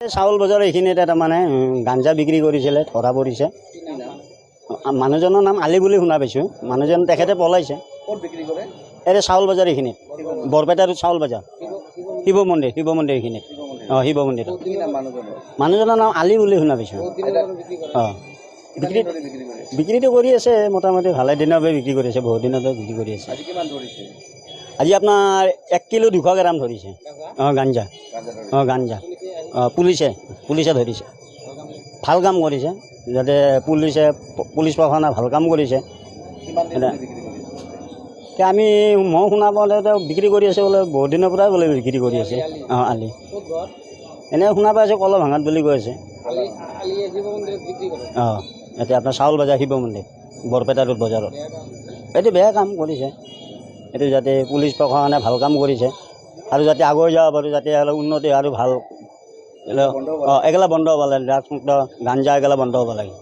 চাউল বজাৰ এইখিনিতে তাৰমানে গাঞ্জা বিক্ৰী কৰিছিলে, ধৰা পৰিছে। মানুহজনৰ নাম আলি বুলি শুনা পাইছোঁ। মানুহজন তেখেতে পলাইছে। এই চাউল বজাৰ এইখিনিত, বৰপেটাৰ চাউল বজাৰ, শিৱ মন্দিৰ এইখিনিত। শিৱ মন্দিৰ। মানুহজনৰ নাম আলি বুলি শুনা পাইছোঁ। বিক্ৰীটো কৰি আছে, মোটামুটি ভালে দিনৰ বাবে বিক্ৰী কৰিছে, বহুত দিনৰ বাবে বিক্ৰী কৰি আছে। আজি আপোনাৰ 1 কিলো 200 গ্ৰাম ধৰিছে। গাঞ্জা। গাঞ্জা। পুলিচে ধৰিছে। ভাল কাম কৰিছে, যাতে পুলিচ প্ৰশাসনে ভাল কাম কৰিছে। মই শুনা পাওঁতে বিক্ৰী কৰি আছে বোলে, বহুত দিনৰ পৰাই বোলে বিক্ৰী কৰি আছে। আলি এনে শুনা পাই আছে, কলৰ ভাঙাত বুলি কৈ আছে। এতিয়া আপোনাৰ চাউল বজাৰ শিৱ মন্দিৰ, বৰপেটা ৰোড বজাৰত। এইটো বেয়া কাম কৰিছে। এইটো যাতে পুলিচ প্ৰশাসনে ভাল কাম কৰিছে, আৰু যাতে আগুৱাই যাব পাৰোঁ, যাতে অলপ উন্নতি আৰু ভাল এগিলা বন্ধ হ'ব লাগে। ড্ৰাগছ মুক্ত গাঞ্জা এগিলা বন্ধ হ'ব লাগে।